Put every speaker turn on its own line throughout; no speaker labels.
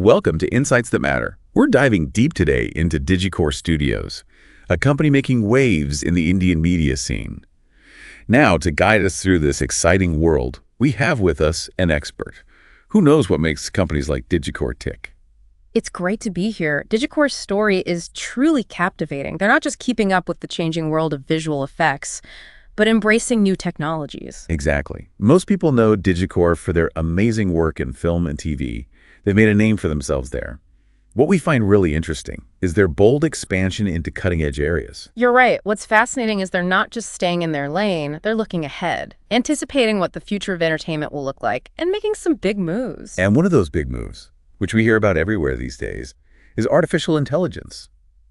Welcome to Insights That Matter. We're diving deep today into Digikore Studios, a company making waves in the Indian media scene. Now, to guide us through this exciting world, we have with us an expert. Who knows what makes companies like Digikore tick?
It's great to be here. Digikore's story is truly captivating. They're not just keeping up with the changing world of visual effects, but embracing new technologies.
Exactly. Most people know Digikore for their amazing work in film and TV. They've made a name for themselves there. What we find really interesting is their bold expansion into cutting-edge areas.
You're right. What's fascinating is they're not just staying in their lane, they're looking ahead, anticipating what the future of entertainment will look like, and making some big moves.
And one of those big moves, which we hear about everywhere these days, is artificial intelligence.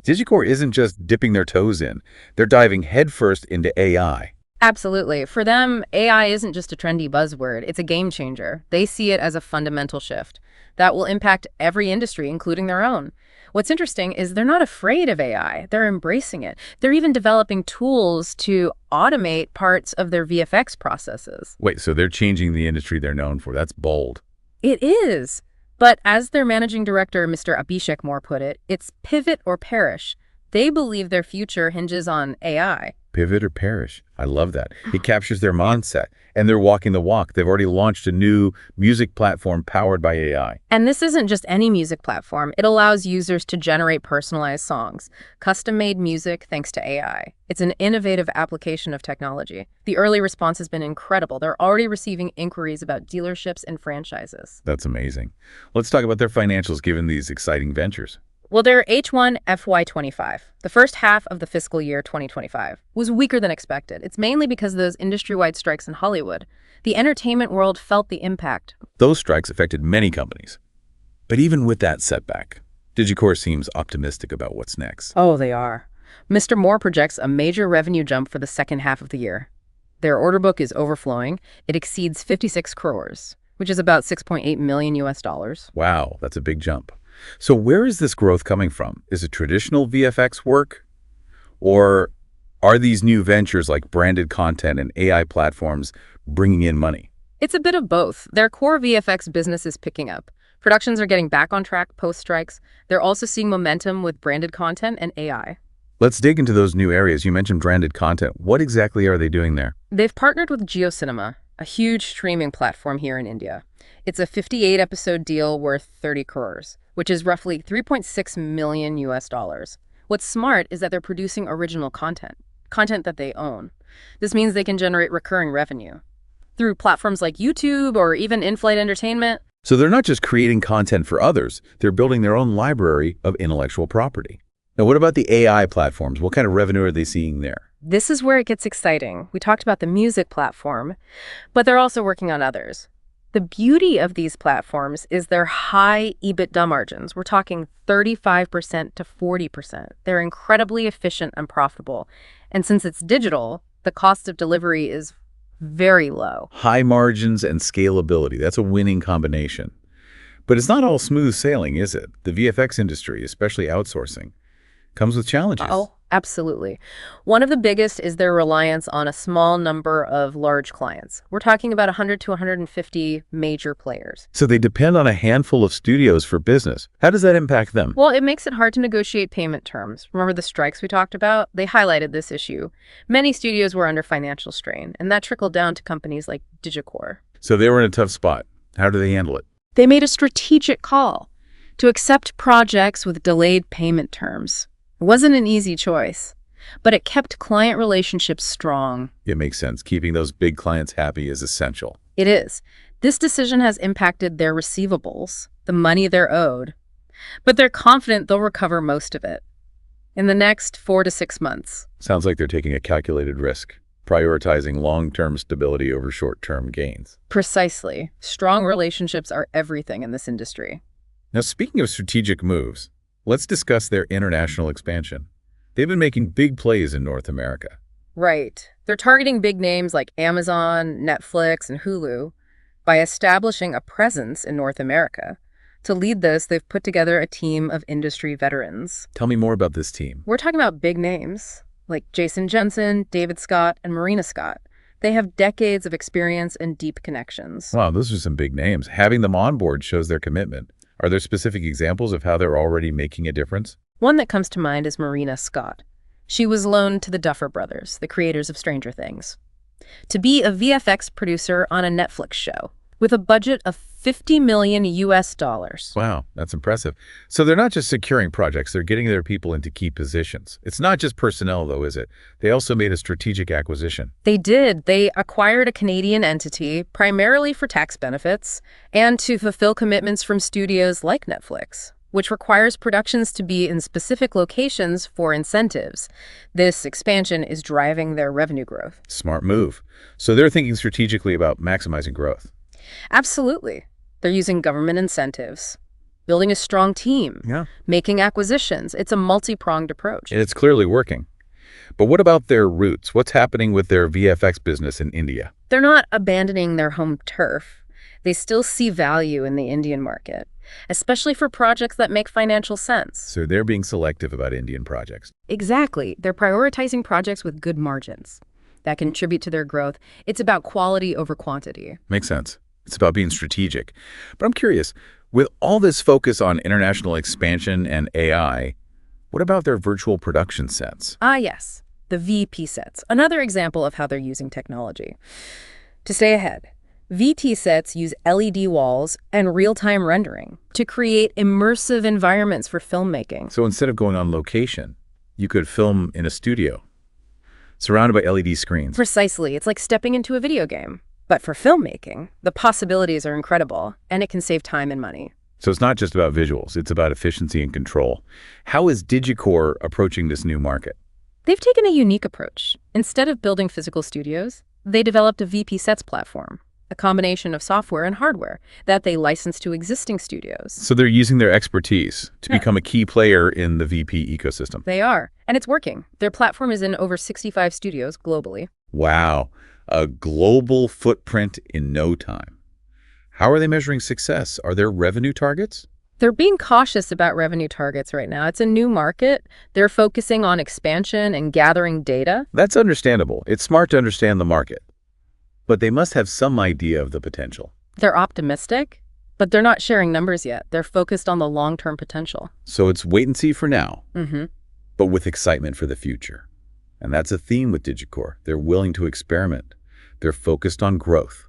Digikore isn't just dipping their toes in, they're diving headfirst into AI.
Absolutely. For them, AI isn't just a trendy buzzword, it's a game changer. They see it as a fundamental shift that will impact every industry, including their own. What's interesting is they're not afraid of AI. They're embracing it. They're even developing tools to automate parts of their VFX processes.
Wait, so they're changing the industry they're known for. That's bold.
It is. But as their managing director, Mr. Abhishek Moore, put it, it's pivot or perish. They believe their future hinges on AI.
Pivot or perish. I love that. It captures their mindset, and they're walking the walk. They've already launched a new music platform powered by AI.
And this isn't just any music platform. It allows users to generate personalized songs, custom-made music thanks to AI. It's an innovative application of technology. The early response has been incredible. They're already receiving inquiries about dealerships and franchises.
That's amazing. Let's talk about their financials given these exciting ventures.
Well, their H1 FY25, the first half of the fiscal year 2025, was weaker than expected. It's mainly because of those industry-wide strikes in Hollywood. The entertainment world felt the impact.
Those strikes affected many companies. But even with that setback, Digikore seems optimistic about what's next.
Oh, they are. Mr. Moore projects a major revenue jump for the second half of the year. Their order book is overflowing. It exceeds 56 crores, which is about 6.8 million US dollars.
Wow, that's a big jump. So where is this growth coming from? Is it traditional VFX work? Or are these new ventures like branded content and AI platforms bringing in money?
It's a bit of both. Their core VFX business is picking up. Productions are getting back on track post-strikes. They're also seeing momentum with branded content and AI.
Let's dig into those new areas. You mentioned branded content. What exactly are they doing there?
They've partnered with JioCinema, a huge streaming platform here in India. It's a 58-episode deal worth 30 crores, which is roughly 3.6 million US dollars. What's smart is that they're producing original content that they own. This means they can generate recurring revenue through platforms like YouTube or even in-flight entertainment.
So they're not just creating content for others, they're building their own library of intellectual property. Now, what about the AI platforms? What kind of revenue are they seeing there?
This is where it gets exciting. We talked about the music platform, but they're also working on others. The beauty of these platforms is their high EBITDA margins. We're talking 35% to 40%. They're incredibly efficient and profitable. And since it's digital, the cost of delivery is very low.
High margins and scalability. That's a winning combination. But it's not all smooth sailing, is it? The VFX industry, especially outsourcing, comes with challenges.
Oh, absolutely. One of the biggest is their reliance on a small number of large clients. We're talking about 100 to 150 major players.
So they depend on a handful of studios for business. How does that impact them?
Well, it makes it hard to negotiate payment terms. Remember the strikes we talked about? They highlighted this issue. Many studios were under financial strain, and that trickled down to companies like Digikore.
So they were in a tough spot. How do they handle it?
They made a strategic call to accept projects with delayed payment terms. It wasn't an easy choice, but it kept client relationships strong.
It makes sense. Keeping those big clients happy is essential.
It is. This decision has impacted their receivables, the money they're owed, but they're confident they'll recover most of it in the next 4 to 6 months.
Sounds like they're taking a calculated risk, prioritizing long-term stability over short-term gains.
Precisely. Strong relationships are everything in this industry.
Now, speaking of strategic moves, let's discuss their international expansion. They've been making big plays in North America.
Right. They're targeting big names like Amazon, Netflix, and Hulu by establishing a presence in North America. To lead this, they've put together a team of industry veterans.
Tell me more about this team.
We're talking about big names like Jason Jensen, David Scott, and Marina Scott. They have decades of experience and deep connections.
Wow, those are some big names. Having them on board shows their commitment. Are there specific examples of how they're already making a difference?
One that comes to mind is Marina Scott. She was loaned to the Duffer Brothers, the creators of Stranger Things, to be a VFX producer on a Netflix show with a budget of $50 million US dollars.
Wow, that's impressive. So they're not just securing projects, they're getting their people into key positions. It's not just personnel, though, is it? They also made a strategic acquisition.
They did. They acquired a Canadian entity primarily for tax benefits and to fulfill commitments from studios like Netflix, which requires productions to be in specific locations for incentives. This expansion is driving their revenue growth.
Smart move. So they're thinking strategically about maximizing growth.
Absolutely. They're using government incentives, building a strong team,
Yeah.
making acquisitions. It's a multi-pronged approach.
And it's clearly working. But what about their roots? What's happening with their VFX business in India?
They're not abandoning their home turf. They still see value in the Indian market, especially for projects that make financial sense.
So they're being selective about Indian projects.
Exactly. They're prioritizing projects with good margins that contribute to their growth. It's about quality over quantity.
Makes sense. It's about being strategic. But I'm curious, with all this focus on international expansion and AI, what about their virtual production sets?
Ah, yes, the VP sets. Another example of how they're using technology. To stay ahead, VT sets use LED walls and real-time rendering to create immersive environments for filmmaking.
So instead of going on location, you could film in a studio, surrounded by LED screens.
Precisely. It's like stepping into a video game. But for filmmaking, the possibilities are incredible, and it can save time and money.
So it's not just about visuals, it's about efficiency and control. How is Digikore approaching this new market?
They've taken a unique approach. Instead of building physical studios, they developed a VP Sets platform, a combination of software and hardware that they license to existing studios.
So they're using their expertise to become a key player in the VP ecosystem.
They are, and it's working. Their platform is in over 65 studios globally.
Wow, a global footprint in no time. How are they measuring success? Are there revenue targets?
They're being cautious about revenue targets right now. It's a new market. They're focusing on expansion and gathering data.
That's understandable. It's smart to understand the market. But they must have some idea of the potential.
They're optimistic, but they're not sharing numbers yet. They're focused on the long-term potential.
So it's wait and see for now,
Mm-hmm.
but with excitement for the future. And that's a theme with Digikore. They're willing to experiment. They're focused on growth.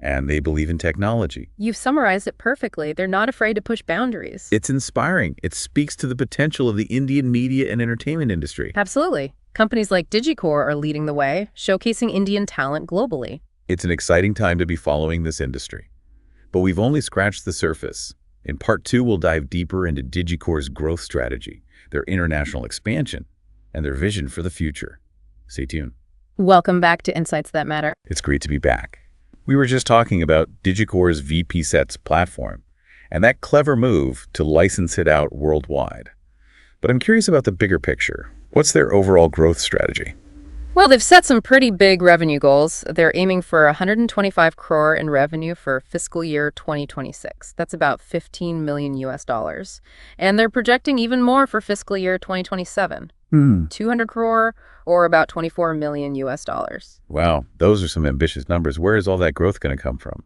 And they believe in technology.
You've summarized it perfectly. They're not afraid to push boundaries.
It's inspiring. It speaks to the potential of the Indian media and entertainment industry.
Absolutely. Companies like Digikore are leading the way, showcasing Indian talent globally.
It's an exciting time to be following this industry. But we've only scratched the surface. In Part 2, we'll dive deeper into Digikore's growth strategy, their international expansion, and their vision for the future. Stay tuned.
Welcome back to Insights That Matter.
It's great to be back. We were just talking about Digikore's VP Sets platform and that clever move to license it out worldwide. But I'm curious about the bigger picture. What's their overall growth strategy?
Well, they've set some pretty big revenue goals. They're aiming for 125 crore in revenue for fiscal year 2026. That's about 15 million US dollars. And they're projecting even more for fiscal year 2027. 200 crore or about 24 million US dollars.
Wow, those are some ambitious numbers. Where is all that growth going to come from?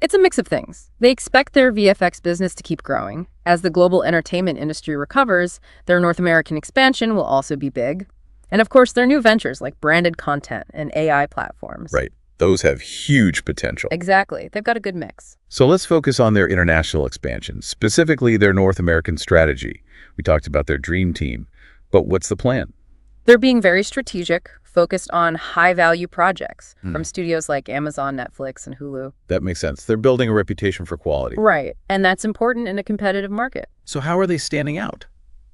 It's a mix of things. They expect their VFX business to keep growing. As the global entertainment industry recovers, their North American expansion will also be big. And of course, their new ventures like branded content and AI platforms.
Right. Those have huge potential.
Exactly. They've got a good mix.
So let's focus on their international expansion, specifically their North American strategy. We talked about their dream team, but what's the plan?
They're being very strategic, focused on high-value projects from studios like Amazon, Netflix, and Hulu.
That makes sense. They're building a reputation for quality.
Right. And that's important in a competitive market.
So how are they standing out?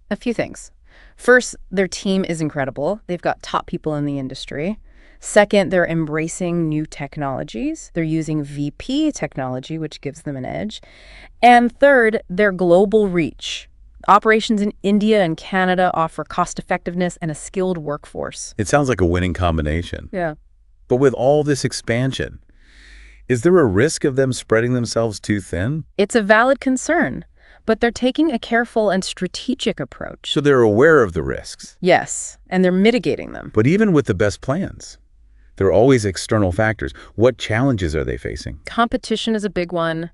A few things. First, their team is incredible. They've got top people in the industry. Second, they're embracing new technologies. They're using VP technology, which gives them an edge. And third, their global reach. Operations in India and Canada offer cost-effectiveness and a skilled workforce.
It sounds like a winning combination.
Yeah.
But with all this expansion, is there a risk of them spreading themselves too thin?
It's a valid concern, but they're taking a careful and strategic approach.
So they're aware of the risks.
Yes, and they're mitigating them.
But even with the best plans, there are always external factors. What challenges are they facing?
Competition is a big one.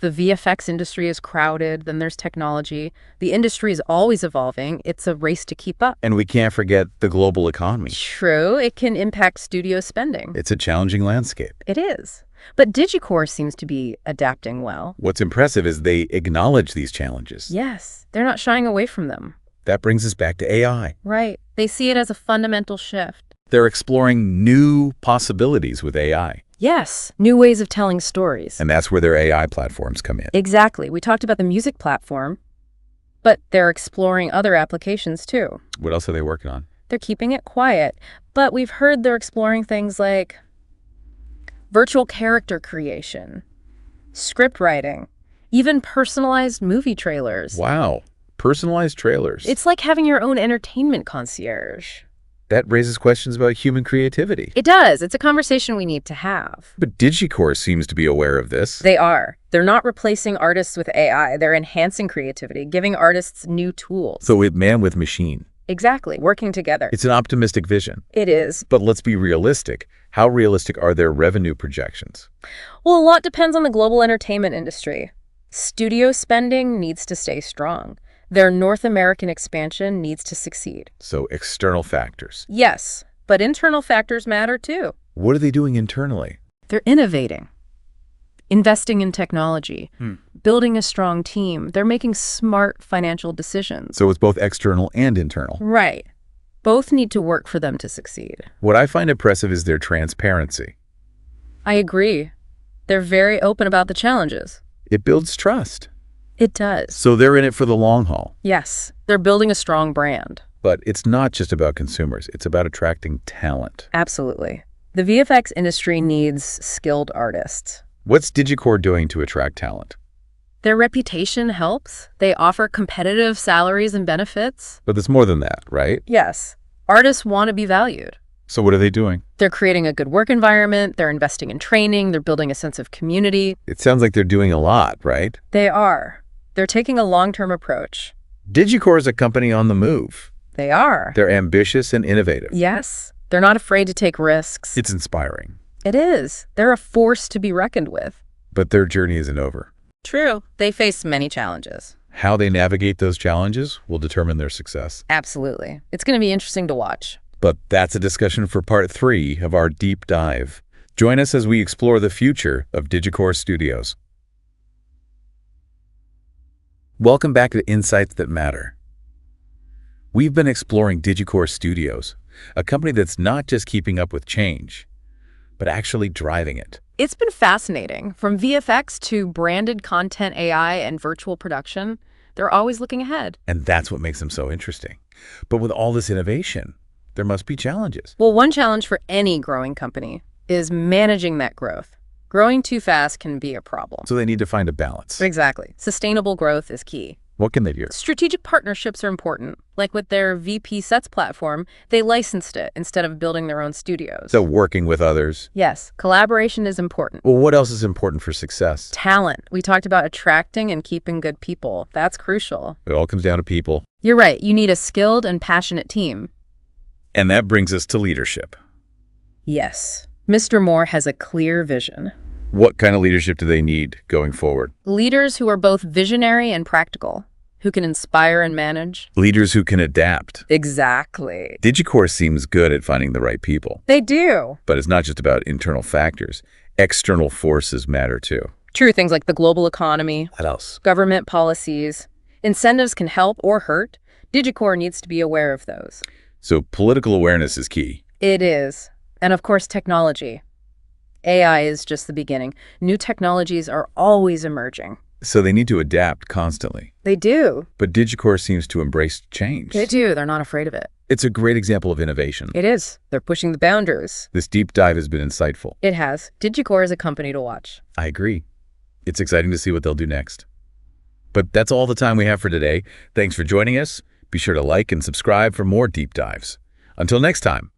The VFX industry is crowded, then there's technology. The industry is always evolving. It's a race to keep up.
And we can't forget the global economy.
True, it can impact studio spending.
It's a challenging landscape.
It is. But Digikore seems to be adapting well.
What's impressive is they acknowledge these challenges.
Yes, they're not shying away from them.
That brings us back to AI.
Right. They see it as a fundamental shift.
They're exploring new possibilities with AI.
Yes, new ways of telling stories.
And that's where their AI platforms come in.
Exactly. We talked about the music platform, but they're exploring other applications too.
What else are they working on?
They're keeping it quiet, but we've heard they're exploring things like virtual character creation, script writing, even personalized movie trailers.
Wow. Personalized trailers.
It's like having your own entertainment concierge.
That raises questions about human creativity.
It does. It's a conversation we need to have.
But Digikore seems to be aware of this.
They are. They're not replacing artists with AI. They're enhancing creativity, giving artists new tools.
So with man with machine.
Exactly. Working together.
It's an optimistic vision.
It is.
But let's be realistic. How realistic are their revenue projections?
Well, a lot depends on the global entertainment industry. Studio spending needs to stay strong. Their North American expansion needs to succeed.
So external factors.
Yes, but internal factors matter too.
What are they doing internally?
They're innovating, investing in technology, building a strong team. They're making smart financial decisions.
So it's both external and internal.
Right. Both need to work for them to succeed.
What I find impressive is their transparency.
I agree. They're very open about the challenges.
It builds trust.
It does.
So they're in it for the long haul.
Yes, they're building a strong brand.
But it's not just about consumers. It's about attracting talent.
Absolutely. The VFX industry needs skilled artists.
What's Digikore doing to attract talent?
Their reputation helps. They offer competitive salaries and benefits.
But there's more than that, right?
Yes. Artists want to be valued.
So what are they doing?
They're creating a good work environment. They're investing in training. They're building a sense of community.
It sounds like they're doing a lot, right?
They are. They're taking a long-term approach.
Digikore is a company on the move.
They are.
They're ambitious and innovative.
Yes. They're not afraid to take risks.
It's inspiring.
It is. They're a force to be reckoned with.
But their journey isn't over.
True. They face many challenges.
How they navigate those challenges will determine their success.
Absolutely. It's going to be interesting to watch.
But that's a discussion for part 3 of our deep dive. Join us as we explore the future of Digikore Studios. Welcome back to Insights That Matter. We've been exploring Digikore Studios, a company that's not just keeping up with change, but actually driving it.
It's been fascinating. From VFX to branded content AI and virtual production, they're always looking ahead.
And that's what makes them so interesting. But with all this innovation, there must be challenges.
Well, one challenge for any growing company is managing that growth. Growing too fast can be a problem.
So they need to find a balance.
Exactly. Sustainable growth is key.
What can they do?
Strategic partnerships are important. Like with their VP Sets platform, they licensed it instead of building their own studios.
So working with others.
Yes, collaboration is important.
Well, what else is important for success?
Talent. We talked about attracting and keeping good people. That's crucial.
It all comes down to people.
You're right. You need a skilled and passionate team.
And that brings us to leadership.
Yes. Mr. Moore has a clear vision.
What kind of leadership do they need going forward?
Leaders who are both visionary and practical, who can inspire and manage.
Leaders who can adapt.
Exactly.
Digikore seems good at finding the right people.
They do.
But it's not just about internal factors. External forces matter too.
True, things like the global economy,
What else?
government policies. Incentives can help or hurt. Digikore needs to be aware of those.
So political awareness is key.
It is. And of course, technology. AI is just the beginning. New technologies are always emerging.
So they need to adapt constantly.
They do.
But Digikore seems to embrace change.
They do. They're not afraid of it.
It's a great example of innovation.
It is. They're pushing the boundaries.
This deep dive has been insightful.
It has. Digikore is a company to watch.
I agree. It's exciting to see what they'll do next. But that's all the time we have for today. Thanks for joining us. Be sure to like and subscribe for more deep dives. Until next time.